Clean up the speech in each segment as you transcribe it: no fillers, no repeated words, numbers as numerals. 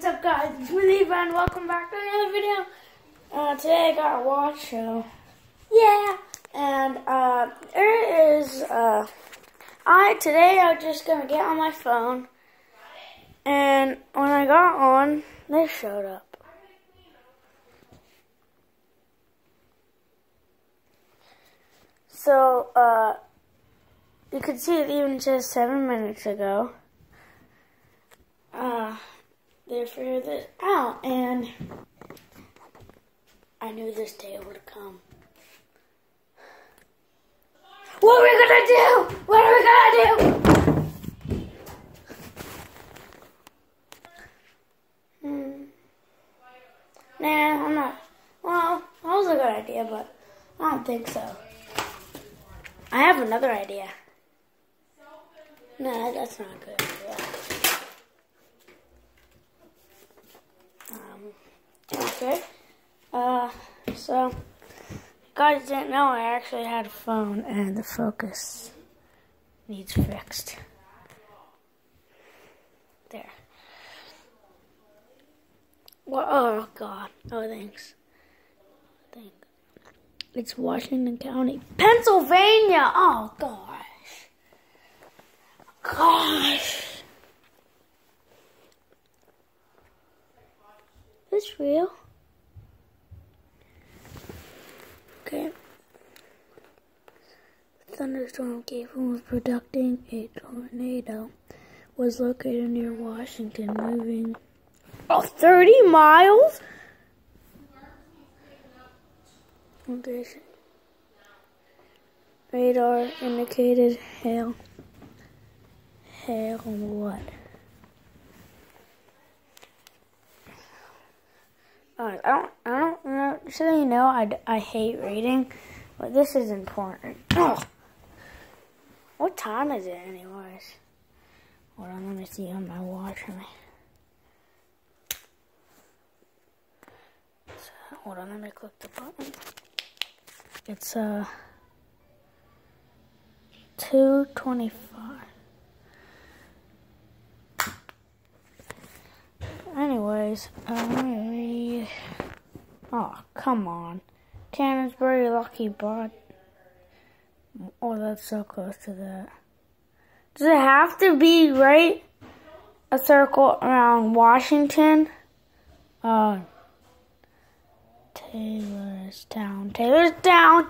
What's up, guys? It's me, Levi, and welcome back to another video. Today I got a watch show. Yeah, and there is today I'm just gonna get on my phone, and when I got on, this showed up. So you can see it even says 7 minutes ago. They figured this out, and I knew this day would come. What are we gonna do? What are we gonna do? Nah, I'm not. Well, that was a good idea, but I don't think so. I have another idea. Nah, that's not a good idea. Okay. So, you guys didn't know I actually had a phone and the focus needs fixed. There. What? Oh, God. Oh, thanks. It's Washington County, Pennsylvania. Oh, gosh. Is this real? Okay. The thunderstorm cable was producing a tornado. Was located near Washington, moving 30 miles. Okay. Radar indicated hail. Hail what? I don't know. Just so you know, I hate reading, but this is important. Oh. What time is it, anyways? Hold on, let me see on my watch. Hold on, let me click the button. It's 2:25. Anyways, oh, come on. Cannonsbury, Lucky Bot. Oh, that's so close to that. Does it have to be right a circle around Washington? Taylorstown. Taylorstown!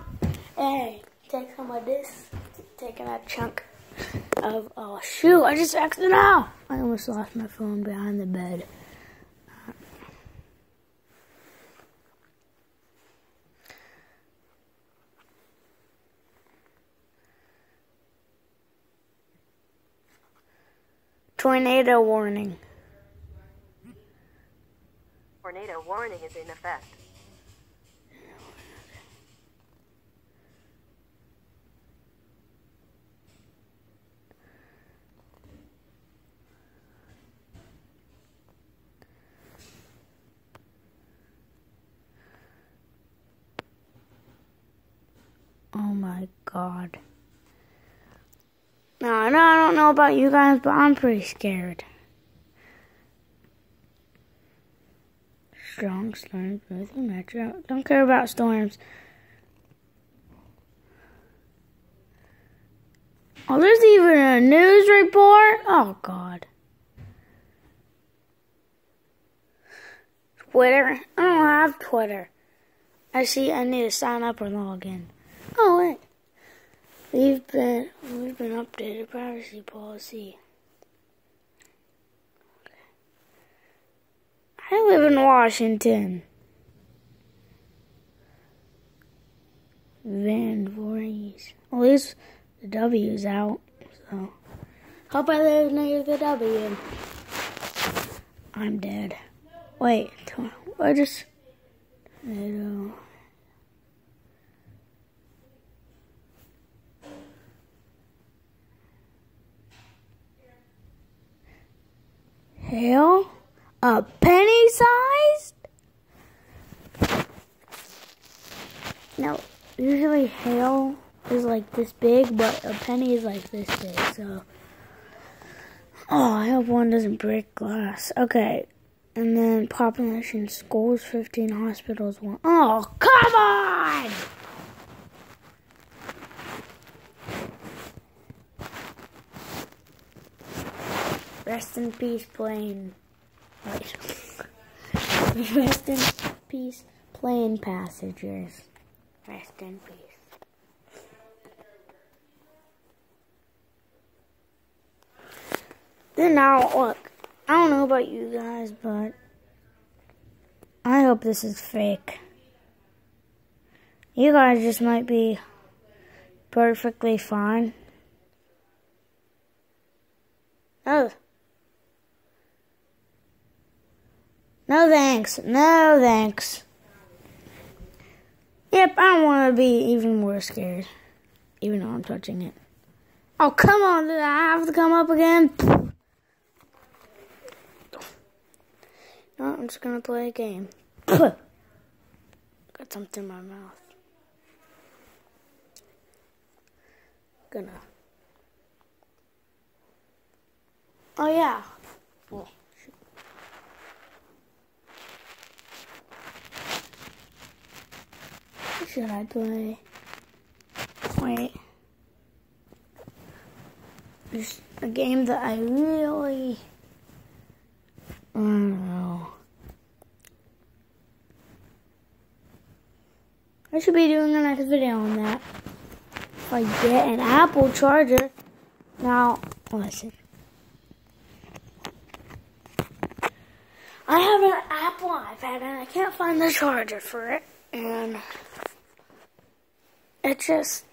Hey, take some of this. Taking a chunk of, oh shoot, I just X'd it out. I almost lost my phone behind the bed. Tornado warning. Tornado warning is in effect. Oh my God. No, I don't know about you guys, but I'm pretty scared. Strong storms, moving metro. Don't care about storms. Oh, there's even a news report? Oh, God. Twitter? I don't have Twitter. I need to sign up or log in. Oh, wait. We've been updated privacy policy. I live in Washington. Van Voorhees. At least the W's out. So hope I live near the W. I'm dead. Wait, I just hail? A penny sized? Now, usually hail is like this big, but a penny is like this big, so. Oh, I hope one doesn't break glass. Okay. And then population, schools 15, hospitals 1. Oh, come on! Rest in peace, plane. Wait. Rest in peace, plane passengers. Rest in peace. Then now, look, I don't know about you guys, but I hope this is fake. You guys just might be perfectly fine. Oh. No thanks. No thanks. Yep, I don't want to be even more scared. Even though I'm touching it. Oh, come on. Did I have to come up again? No, I'm just going to play a game. Got something in my mouth. Gonna. Oh, yeah. Oh, shoot. What should I play? Wait. There's a game that I really... I don't know. I should be doing the next video on that. If I get an Apple charger. Now, listen. I have an Apple iPad and I can't find the charger for it. And it just...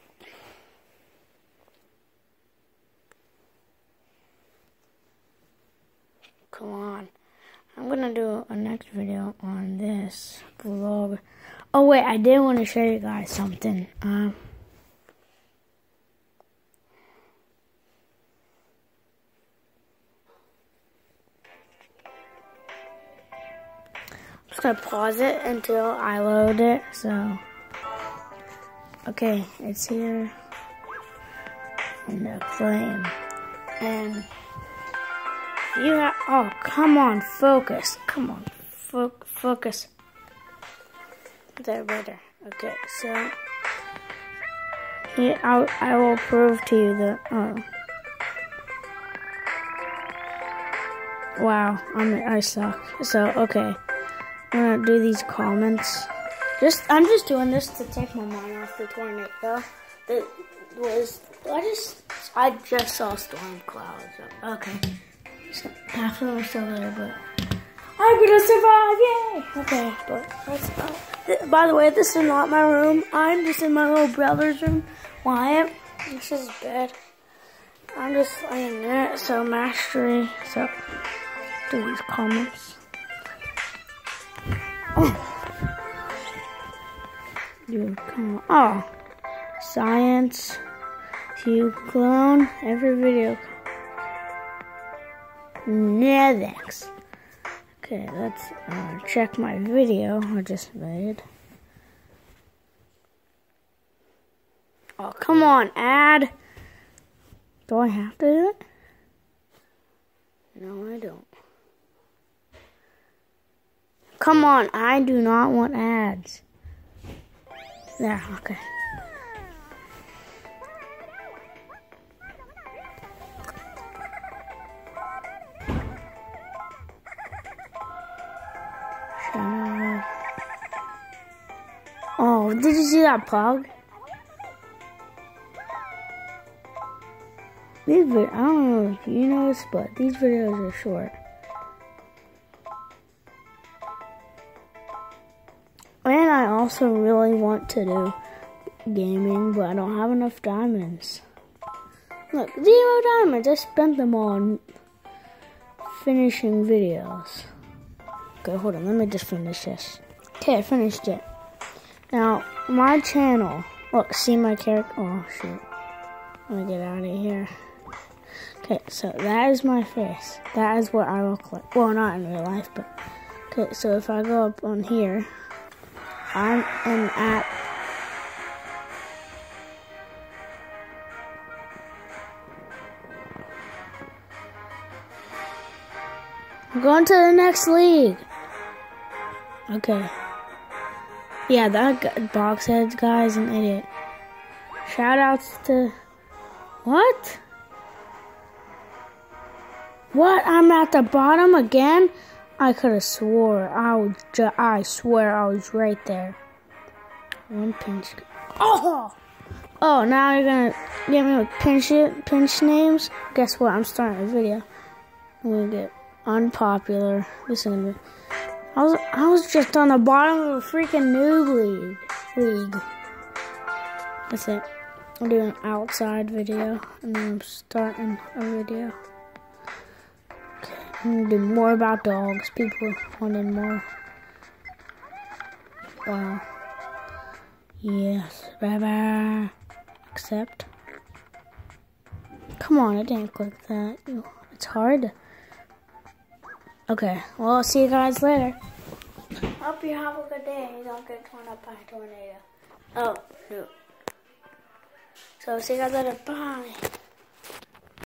Come on. I'm going to do a next video on this vlog. Oh, wait, I did want to show you guys something. I'm just going to pause it until I load it. So, okay, it's here. And the flame. And you have, oh, come on, focus. Come on, focus. There, better. Okay, so here I will prove to you that. Oh, wow, I suck. So okay, I'm gonna do these comments. I'm just doing this to take my mind off the tornado. That was I just saw storm clouds. Okay, half of them are still there, but I'm gonna survive! Yay! Okay, but let's go. By the way, this is not my room. I'm just in my little brother's room. Wyatt, this is bed. I'm just laying there. So mastery. So do these comments. Oh, you come on. Oh, science. You clone every video. Netherx. Okay, let's check my video I just made. Oh, come on, ad. Do I have to do it? No, I don't. Come on, I do not want ads. There, okay. Oh, did you see that pug? I don't know if you noticed, but these videos are short. And I also really want to do gaming, but I don't have enough diamonds. Look, 0 diamonds. I spent them on finishing videos. Okay, hold on. Let me just finish this. Okay, I finished it. Now, my channel. Look, see my character. Oh, shoot. Let me get out of here. Okay, so that is my face. That is what I look like. Well, not in real life, but... Okay, so if I go up on here, I am at... I'm going to the next league. Okay. Yeah, that Boxhead guy's an idiot. Shoutouts to... What? What? I'm at the bottom again? I could have swore. I swear I was right there. One pinch. Oh! Oh, now you're gonna get me with pinch names? Guess what? I'm starting a video. I'm gonna get unpopular. Listen to me. I was just on the bottom of a freaking noob league. That's it. I'm doing an outside video, and then I'm starting a video. Okay, I'm gonna do more about dogs. People wanted more. Wow. Yes, bye-bye. Accept. Come on, I didn't click that. It's hard. Okay, well, I'll see you guys later. Hope you have a good day and you don't get torn up by a tornado. Oh, no. So, see you guys later. Bye.